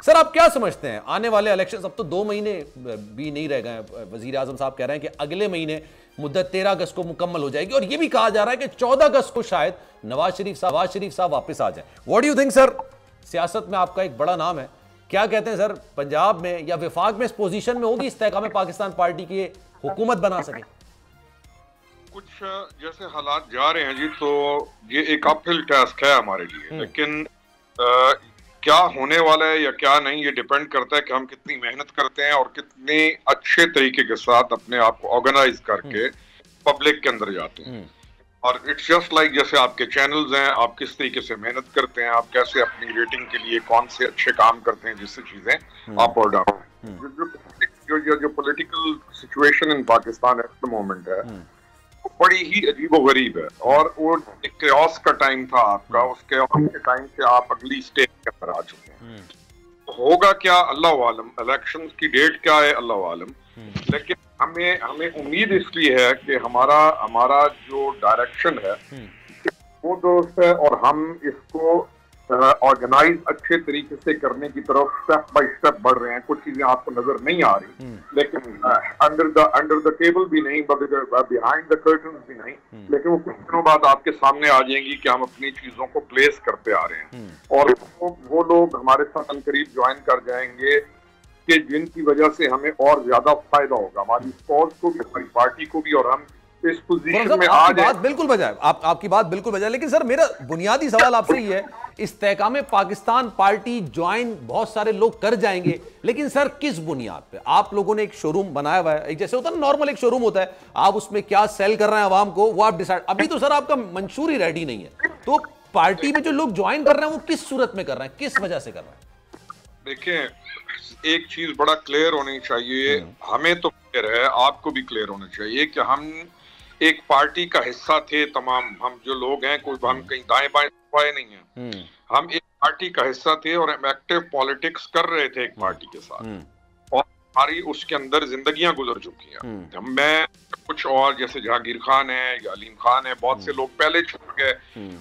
Sir आप क्या समझते हैं आने वाले इलेक्शन, अब तो 2 महीने भी नहीं रह गए, वजीर आजम साहब कह रहे हैं कि अगले महीने मुद्दत 13 अगस्त को मुकम्मल हो जाएगी और यह भी कहा जा रहा है कि 14 अगस्त को शायद नवाज शरीफ साहब वापस आ जाए। What do you think sir? सियासत में आपका एक बड़ा नाम है, क्या कहते हैं सर, पंजाब में या विफाक में इस पोजीशन में होगी इस्तेकाम पाकिस्तान पार्टी की हुकूमत बना सके? कुछ जैसे हालात जा रहे हैं जी, तो ये एक अपहिल टास्क है हमारे लिए, लेकिन क्या होने वाला है या क्या नहीं, ये डिपेंड करता है कि हम कितनी मेहनत करते हैं और कितने अच्छे तरीके के साथ अपने आप को ऑर्गेनाइज करके पब्लिक के अंदर जाते हैं। और इट्स जस्ट लाइक जैसे आपके चैनल्स हैं, आप किस तरीके से मेहनत करते हैं, आप कैसे अपनी रेटिंग के लिए कौन से अच्छे काम करते हैं, जिससे चीजें अप और डाउन। जो political situation in Pakistan at the moment है बड़ी ही अजीबोगरीब है, और वो एक chaos का टाइम था आपका, उस chaos के टाइम से आप अगली स्टेज के अंदर आ चुके हैं। तो होगा क्या अल्लाह आलम, इलेक्शंस की डेट क्या है अल्लाह आलम, लेकिन हमें उम्मीद इसलिए है कि हमारा जो डायरेक्शन है वो दुरुस्त है और हम इसको ऑर्गेनाइज अच्छे तरीके से करने की तरफ स्टेप बाय स्टेप बढ़ रहे हैं। कुछ चीजें आपको नजर नहीं आ रही, लेकिन अंडर द टेबल भी नहीं, बिहाइंड द कर्टन्स भी नहीं, लेकिन वो कुछ दिनों बाद आपके सामने आ जाएंगी कि हम अपनी चीजों को प्लेस करते आ रहे हैं और वो लोग हमारे साथ अनकरीब ज्वाइन कर जाएंगे कि जिनकी वजह से हमें और ज्यादा फायदा होगा, हमारी कॉज को भी, हमारी पार्टी को भी, और हम इस पोजीशन में आ जाए। बिल्कुल बजाय आपकी बात बिल्कुल बजाय, लेकिन सर मेरा बुनियादी सवाल आपसे ये है, इस्तेकाम पाकिस्तान पार्टी ज्वाइन बहुत सारे लोग कर जाएंगे, लेकिन सर किस बुनियाद पे? आप लोगों ने एक शोरूम बनाया हुआ है, जैसे होता है नॉर्मल एक शोरूम होता है, आप उसमें क्या सेल कर रहे हैं आवाम को वो आप डिसाइड, अभी तो सर आपका मंशूर ही रेडी नहीं है, तो पार्टी में जो लोग ज्वाइन कर रहे हैं वो किस सूरत में कर रहे हैं, किस वजह से कर रहे हैं? देखिए, एक चीज बड़ा क्लियर होनी चाहिए, हमें तो क्लियर है, आपको भी क्लियर होना चाहिए कि हम एक पार्टी का हिस्सा थे तमाम, हम जो लोग हैं, कोई हम कहीं दाएं बाएं छुपाए नहीं है, हम एक पार्टी का हिस्सा थे और हम एक्टिव पॉलिटिक्स कर रहे थे एक पार्टी के साथ, और हमारी उसके अंदर जिंदगियां गुजर चुकी हैं। मैं कुछ और जैसे जहांगीर खान है या अलीम खान है, बहुत से लोग पहले छुप गए,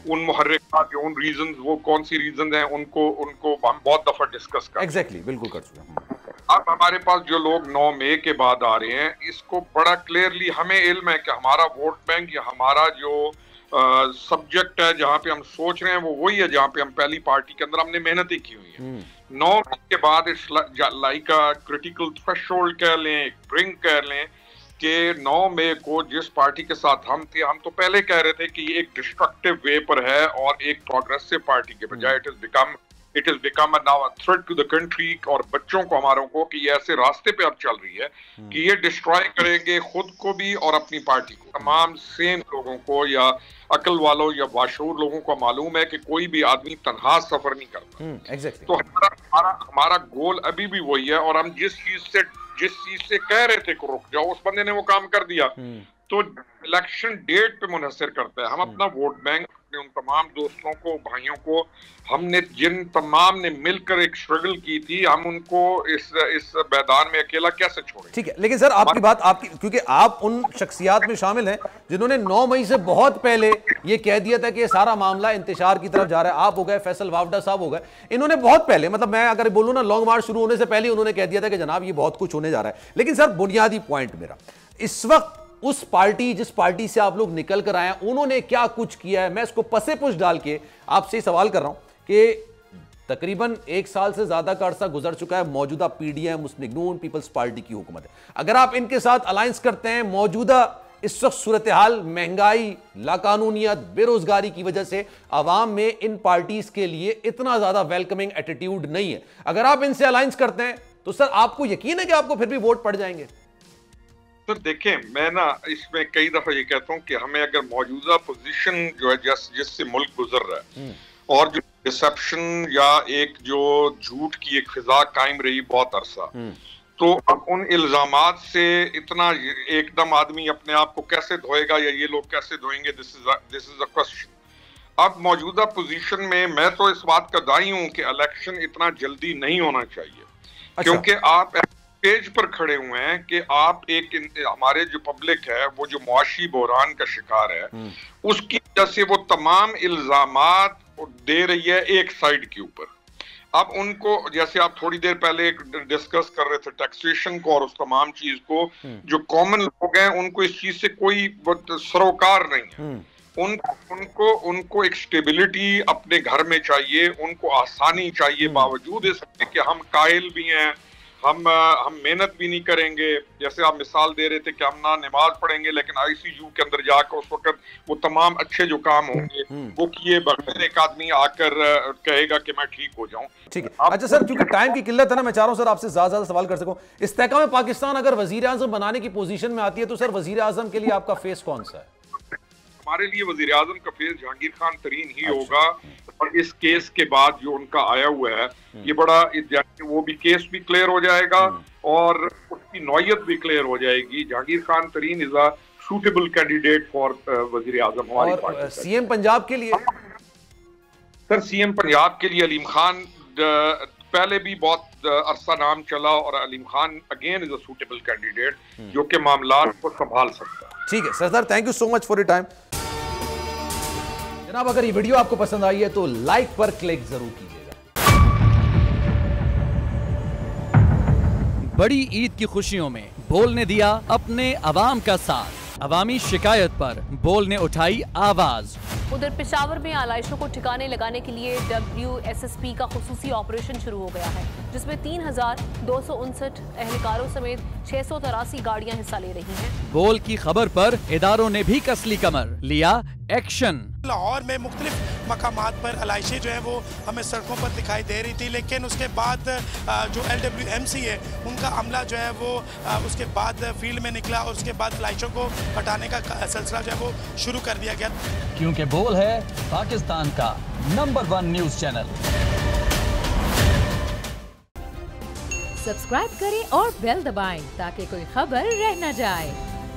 उन मुहर्रिकात जो उन रीजंस, वो कौन सी रीजंस हैं, उनको हम बहुत दफा डिस्कस कर, एग्जैक्टली बिल्कुल कर चुके हैं। अब हमारे पास जो लोग 9 मई के बाद आ रहे हैं, इसको बड़ा क्लियरली हमें इल्म है कि हमारा वोट बैंक या हमारा जो सब्जेक्ट है, जहाँ पे हम सोच रहे हैं वो वही है जहाँ पे हम पहली पार्टी के अंदर हमने मेहनत ही की हुई है। 9 मई के बाद it's like a critical threshold कह लें, ब्रिंक कह लें, कि 9 मई को जिस पार्टी के साथ हम थे, हम तो पहले कह रहे थे कि ये एक डिस्ट्रक्टिव वे पर है और एक प्रोग्रेसिव पार्टी के बजाय it is become now a threat to the country, और बच्चों को हमारों को कि ये ऐसे रास्ते पे अब चल रही है कि ये डिस्ट्रॉय करेंगे खुद को भी और अपनी पार्टी को। तमाम सेम लोगों को या अकल वालों या बाशऊर लोगों को मालूम है कि कोई भी आदमी तन्हा सफर नहीं करता। तो हमारा गोल अभी भी वही है, और हम जिस चीज से कह रहे थे कि रुक जाओ, उस बंदे ने वो काम कर दिया, तो इलेक्शन डेट पे मुनहसर करता है। हम अपना वोट बैंक उन तमाम दोस्तों को, भाइयों को, हमने जिन तमाम ने मिलकर एक स्ट्रगल की थी, हम उनको इस मैदान में अकेला कैसे छोड़ें? ठीक है, लेकिन सर आपकी बात, क्योंकि आप उन शख्सियात में शामिल हैं जिन्होंने 9 मई से बहुत पहले ये कह दिया था कि ये सारा मामला इंतशार की तरफ जा रहा है। आप हो गए, फैसल वावडा साहब हो गए, इन्होंने बहुत पहले, मतलब मैं अगर बोलूं ना, लॉन्ग मार्च शुरू होने से पहले उन्होंने कह दिया था कि जनाब ये बहुत कुछ होने जा रहा है। लेकिन सर बुनियादी पॉइंट मेरा, इस वक्त उस पार्टी, जिस पार्टी से आप लोग निकल कर आए हैं, उन्होंने क्या कुछ किया है? मैं इसको पसे पुश डाल के आपसे सवाल कर रहा हूं कि तकरीबन 1 साल से ज्यादा का अरसा गुजर चुका है, मौजूदा पीडीएम, मुस्लिम नून पीपल्स पार्टी की हुकूमत है। अगर आप इनके साथ अलायंस करते हैं, मौजूदा इस वक्त सूरत हाल, महंगाई, लाकानूनियत, बेरोजगारी की वजह से आवाम में इन पार्टीज के लिए इतना ज्यादा वेलकमिंग एटीट्यूड नहीं है, अगर आप इनसे अलायंस करते हैं तो सर आपको यकीन है कि आपको फिर भी वोट पड़ जाएंगे? सर देखें, मैं ना इसमें कई दफा ये कहता हूँ कि हमें अगर मौजूदा पोजीशन जो है जिससे मुल्क गुजर रहा है और जो डिसेप्शन या एक जो झूठ की एक फिजा कायम रही बहुत अरसा, तो अब उन इल्जामात से इतना एकदम आदमी अपने आप को कैसे धोएगा या ये लोग कैसे धोएंगे? This is a question. अब मौजूदा पोजीशन में मैं तो इस बात का दाई हूँ कि इलेक्शन इतना जल्दी नहीं होना चाहिए। अच्छा। क्योंकि आप पेज पर खड़े हुए हैं कि आप हमारे जो पब्लिक है वो जो मुआशी बहरान का शिकार है, उसकी वजह से वो तमाम इल्जामात दे रही है एक साइड के ऊपर। अब उनको, जैसे आप थोड़ी देर पहले डिस्कस कर रहे थे टैक्सेशन को और उस तमाम चीज को, जो कॉमन लोग हैं उनको इस चीज से कोई सरोकार नहीं है। उनको एक स्टेबिलिटी अपने घर में चाहिए, उनको आसानी चाहिए, बावजूद इसके कि हम कायल भी हैं, हम मेहनत भी नहीं करेंगे। जैसे आप मिसाल दे रहे थे कि हम ना नमाज पढ़ेंगे लेकिन आईसीयू के अंदर जाकर उस वक्त वो तमाम अच्छे जो काम होंगे वो किए बगैर एक आदमी आकर कहेगा कि मैं ठीक हो जाऊं। ठीक है। अच्छा सर, क्योंकि टाइम की किल्लत है ना, मैं चाह रहा हूं सर आपसे ज्यादा सवाल कर सकूं। इस्तेहकाम में पाकिस्तान अगर वजीर आजम बनाने की पोजीशन में आती है तो सर वजीर आजम के लिए आपका फेस कौन सा है? हमारे लिए वजीर आजम का फेस जहांगीर खान तरीन ही होगा। और इस केस के बाद जो उनका आया हुआ है ये बड़ा, वो भी केस भी क्लियर हो जाएगा और उसकी नौयत भी क्लियर हो जाएगी। Jahangir Khan Tareen is a suitable candidate for वजीर आजम हमारी पार्टी। सीएम पंजाब के लिए सर, सीएम पंजाब के लिए अलीम खान पहले भी बहुत अरसा नाम चला और Aleem Khan again is a suitable candidate जो कि मामलात को संभाल सकता है। ठीक है sir, thank you so much for your time. जनाब, अगर ये वीडियो आपको पसंद आई है तो लाइक पर क्लिक जरूर कीजिएगा। बड़ी ईद की खुशियों में बोल ने दिया अपने अवाम का साथ। अवामी शिकायत पर बोल ने उठाई आवाज। उधर पेशावर में आलाइशों को ठिकाने लगाने के लिए WSSP का खुसूसी ऑपरेशन शुरू हो गया है, जिसमें 3259 एहलकारों समेत 683 गाड़ियां हिस्सा ले रही हैं। बोल की खबर पर इदारों ने भी कसली कमर, लिया एक्शन। लाहौर में मुख्तलिफ मकामात पर आलाइशें जो है वो हमें सड़कों पर दिखाई दे रही थी, लेकिन उसके बाद जो LWMC है उनका अमला जो है वो उसके बाद फील्ड में निकला और उसके बाद आलाइशों को हटाने का सिलसिला जो है वो शुरू कर दिया गया। क्योंकि बोल है पाकिस्तान का नंबर 1 न्यूज चैनल। सब्सक्राइब करें और बेल दबाएं ताकि कोई खबर रह न जाए।